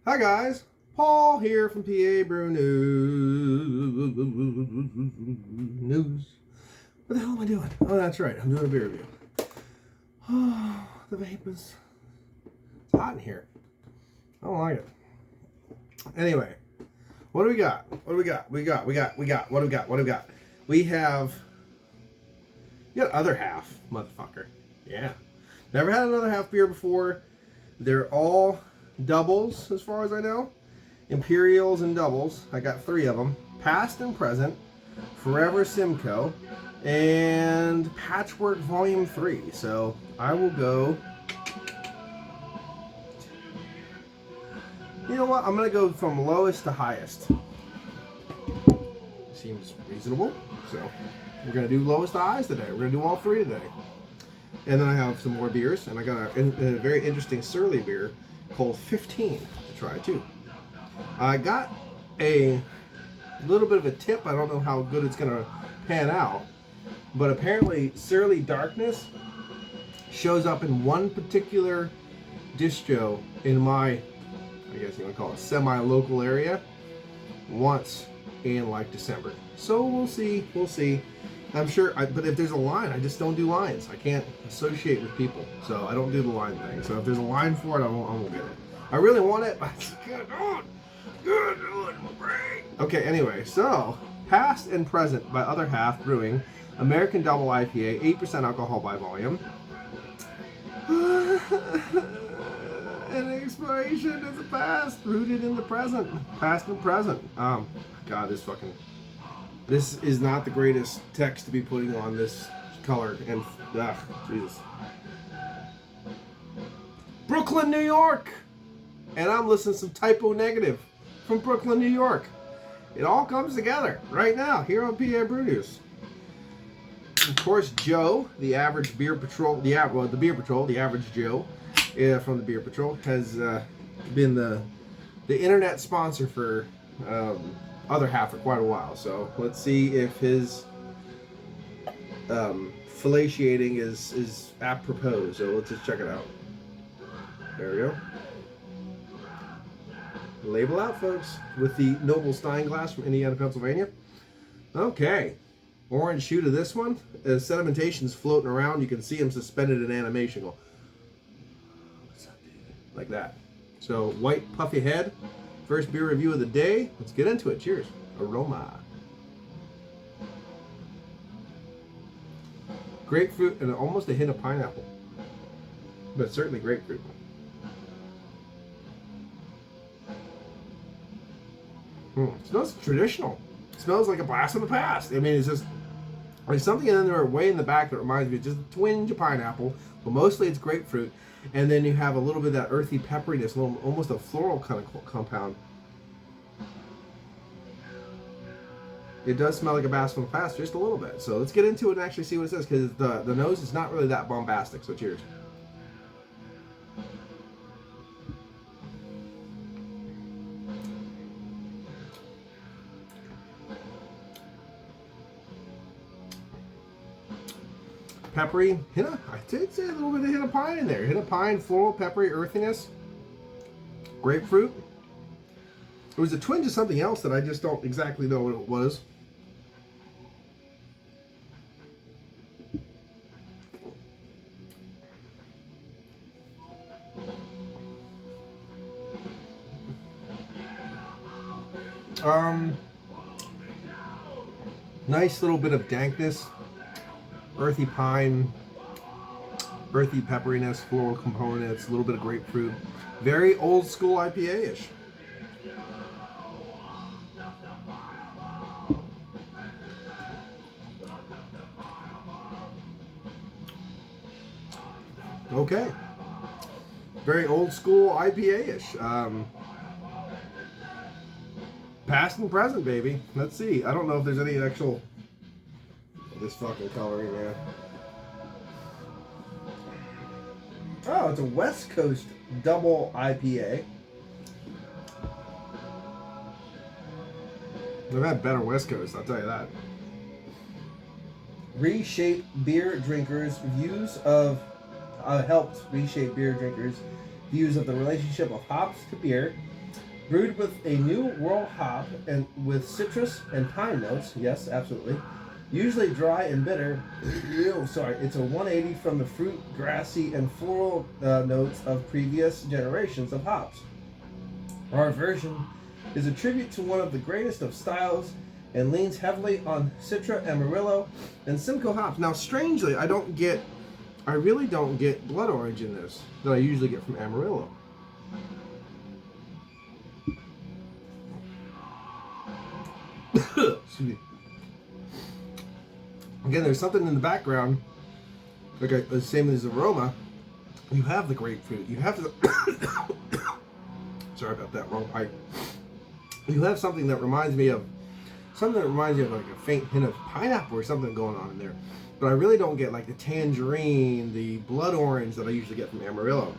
Hi guys, Paul here from PABrewNews. What the hell am I doing? Oh, that's right, I'm doing a beer review. Oh, the vape is... It's hot in here. I don't like it. Anyway, what do we got? What do we got? What do we got? We have... You got other half, motherfucker. Yeah. Never had another half beer before. They're all doubles, as far as I know. Imperials and doubles. I got 3 of them. Past and Present, Forever Simcoe, and Patchwork Volume 3. So I will go... You know what? I'm going to go from lowest to highest. Seems reasonable. So we're going to do lowest to highest today. We're going to do all 3 today. And then I have some more beers. And I got a very interesting Surly beer called 15 to try too. I got a little bit of a tip. I don't know how good it's going to pan out. But apparently Surly Darkness shows up in one particular distro in my, I guess you want to call it, semi-local area once in like December. So we'll see. We'll see. I'm sure, but if there's a line, I just don't do lines. I can't associate with people, so I don't do the line thing. So if there's a line for it, I won't get it. I really want it, but I just can't do it in my brain. Okay, anyway, so Past and Present by Other Half Brewing, American Double IPA, 8% alcohol by volume. An exploration of the past, rooted in the present. Past and present. God, this is not the greatest text to be putting on this color. And, Jesus. Brooklyn, New York! And I'm listening to some Typo Negative from Brooklyn, New York. It all comes together right now here on PABrewNews. Of course, Joe, the average beer patrol, the average Joe from the Beer Patrol, has been the internet sponsor for Other Half for quite a while. So let's see if his fellatiating is apropos. So let's just check it out. There we go. Label out, folks, with the Noble Stein glass from Indiana, Pennsylvania. Okay. Orange hue to this one. As sedimentation's floating around, you can see him suspended in animation. Go, what's up, dude? Like that. So, white puffy head. First beer review of the day. Let's get into it. Cheers. Aroma. Grapefruit and almost a hint of pineapple. But certainly grapefruit. It smells traditional. It smells like a blast from the past. I mean, it's just... There's something in there way in the back that reminds me of just a twinge of pineapple, but mostly it's grapefruit. And then you have a little bit of that earthy pepperiness, almost a floral kind of compound. It does smell like a blast from the past, just a little bit. So let's get into it and actually see what it says, because the nose is not really that bombastic. So cheers. Peppery, I did say a little bit of hint of pine in there. Hint of pine, floral, peppery, earthiness. Grapefruit. It was a twinge of something else that I just don't exactly know what it was. Nice little bit of dankness. Earthy pine, earthy pepperiness, floral components, a little bit of grapefruit. Very old school IPA-ish. Okay. Very old school IPA-ish. Past and present, baby. Let's see. I don't know if there's any actual... This fucking coloring, man. Oh, it's a West Coast double IPA. They've had better West Coast, I'll tell you that. Reshape beer drinkers' views of helped reshape beer drinkers' views of the relationship of hops to beer Brewed with a new world hop and with citrus and pine notes. Yes, absolutely. Usually dry and bitter. Sorry, it's a 180 from the fruit, grassy, and floral notes of previous generations of hops. Our version is a tribute to one of the greatest of styles and leans heavily on Citra, Amarillo, and Simcoe hops. Now, strangely, I really don't get blood orange in this that I usually get from Amarillo. Excuse me. Again, there's something in the background, like the same as aroma. You have the grapefruit. You have the. Sorry about that, wrong pipe. You have something that reminds me of like a faint hint of pineapple or something going on in there. But I really don't get like the tangerine, the blood orange that I usually get from Amarillo.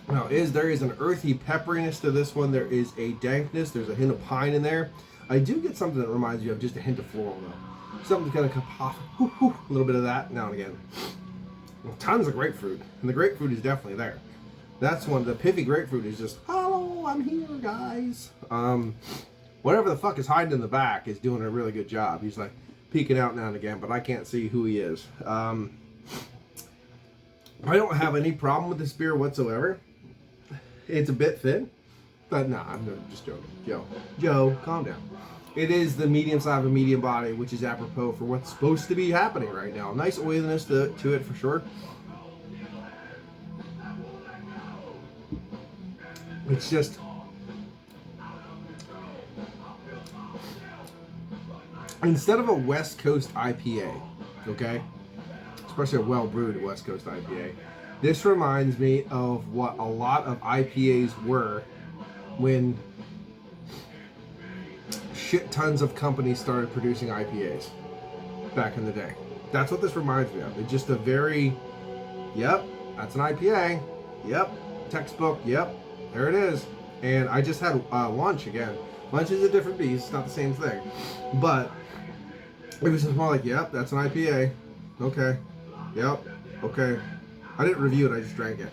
Now, there is an earthy pepperiness to this one. There is a dankness. There's a hint of pine in there. I do get something that reminds you of just a hint of floral though. Something kind of come off, a little bit of that now and again. Tons of grapefruit, and the grapefruit is definitely there. That's one. The pithy grapefruit is just, hello, I'm here, guys. Whatever the fuck is hiding in the back is doing a really good job. He's like peeking out now and again, but I can't see who he is. I don't have any problem with this beer whatsoever. It's a bit thin, but nah, I'm just joking. Joe, calm down. It is the medium size of a medium body, which is apropos for what's supposed to be happening right now. Nice oiliness to it for sure. It's just instead of a West Coast IPA, okay, especially a well-brewed West Coast IPA, this reminds me of what a lot of IPAs were when shit tons of companies started producing IPAs back in the day. That's what this reminds me of. It's just a very, yep, that's an IPA, yep, textbook, yep, there it is. And I just had lunch again. Lunch is a different beast, it's not the same thing. But it was just more like, yep, that's an IPA. Okay, yep, okay. I didn't review it, I just drank it.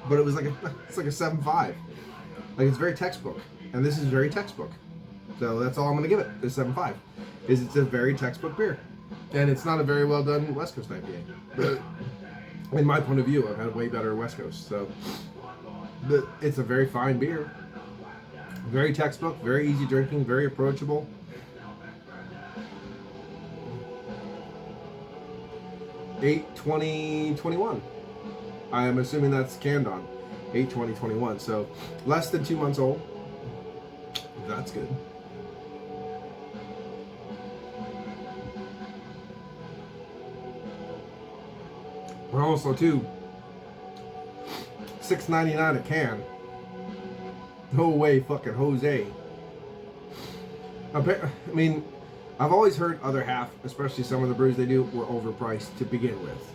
But it was like it's like a 7.5. Like, it's very textbook. And this is very textbook. So that's all I'm going to give it, is 7.5. It's a very textbook beer. And it's not a very well done West Coast IPA. But in my point of view, I've had way better West Coast. So, but it's a very fine beer. Very textbook, very easy drinking, very approachable. (8/20/21). I am assuming that's canned on 8/20/21. So less than 2 months old. That's good. We're also too $6.99 a can. No way, fucking Jose. I mean, I've always heard other half, especially some of the brews they do, were overpriced to begin with.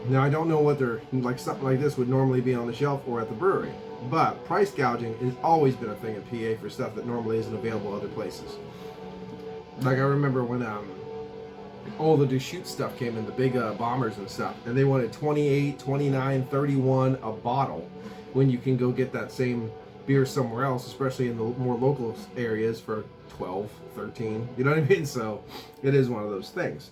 Now I don't know what they're like. Something like this would normally be on the shelf or at the brewery, but price gouging has always been a thing in PA for stuff that normally isn't available other places. Like I remember when all the Deschutes stuff came in, the big bombers and stuff, and they wanted 28, 29, 31 a bottle when you can go get that same beer somewhere else, especially in the more local areas, for 12, 13. You know what I mean? So it is one of those things.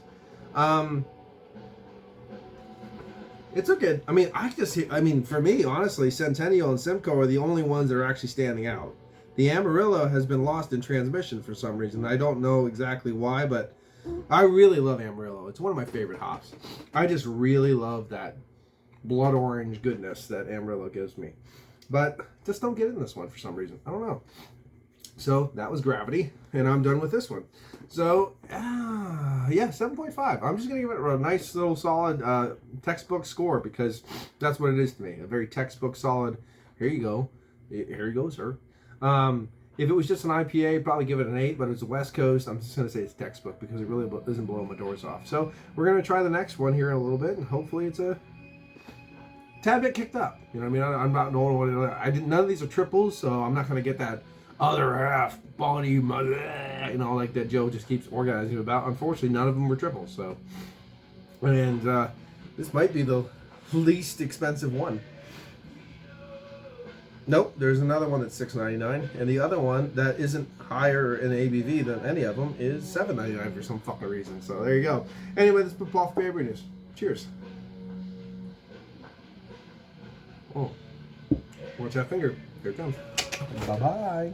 It's okay. I mean, for me, honestly, Centennial and Simcoe are the only ones that are actually standing out. The Amarillo has been lost in transmission for some reason. I don't know exactly why, but I really love Amarillo. It's one of my favorite hops. I just really love that blood orange goodness that Amarillo gives me. But just don't get in this one for some reason. I don't know. So that was Gravity, and I'm done with this one. So, yeah, 7.5. I'm just going to give it a nice little solid textbook score, because that's what it is to me. A very textbook solid. Here you go. Here you go, sir. If it was just an IPA, I'd probably give it an 8, but it's a West Coast. I'm just going to say it's textbook because it really isn't blowing my doors off. So we're going to try the next one here in a little bit, and hopefully it's a tad bit kicked up. You know what I mean? I'm not knowing what none of these are triples, so I'm not going to get that other half body, you know, like that Joe just keeps organizing about. Unfortunately, none of them were triples. So, and this might be the least expensive one. Nope, there's another one that's $6.99, and the other one that isn't higher in ABV than any of them is $7.99 for some fucking reason. So there you go. Anyway, this has been Paul for PABrewNews. Cheers. Oh, watch that finger. Here it comes. Bye bye.